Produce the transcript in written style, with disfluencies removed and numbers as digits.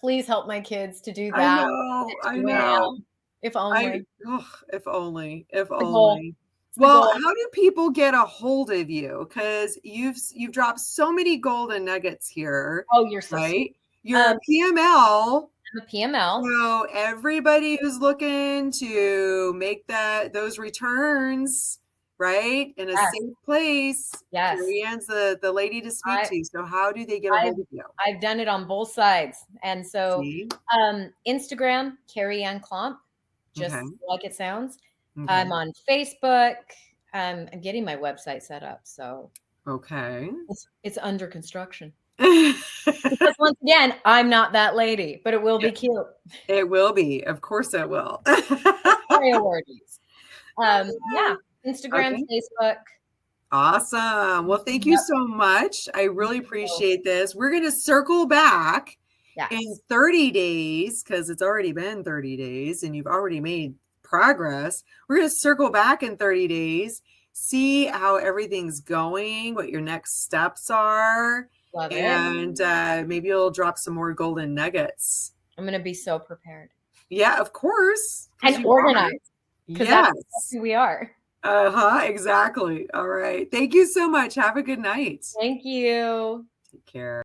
Please help my kids to do I that. know, Get to I who I know. am. If only. Ugh, if only, if The goal. only. It's the Well, goal. how do people get a hold of you? Because you've dropped so many golden nuggets here, Oh, you're so sweet. right? You're a PML. I'm a PML. So everybody who's looking to make those returns, right, in a Yes. safe place, Yes. Carrie Ann's the lady to speak to. So how do they get a hold of you? I've done it on both sides. And so See? Instagram, Carrie Ann Klomp, just Okay. like it sounds. Okay. I'm on Facebook. I'm getting my website set up. So Okay. it's under construction. Because once again, I'm not that lady, but it will be cute. It will be. Of course it will. Priorities. Yeah. Instagram, Okay. Facebook. Awesome. Well, thank you so much. I really appreciate this. We're going to circle back in 30 days because it's already been 30 days and you've already made progress. We're going to circle back in 30 days, see how everything's going, what your next steps are. Love it. And maybe you'll drop some more golden nuggets. I'm going to be so prepared. Yeah, of course. And organized. Yes. That's who we are. Exactly. All right. Thank you so much. Have a good night. Thank you. Take care.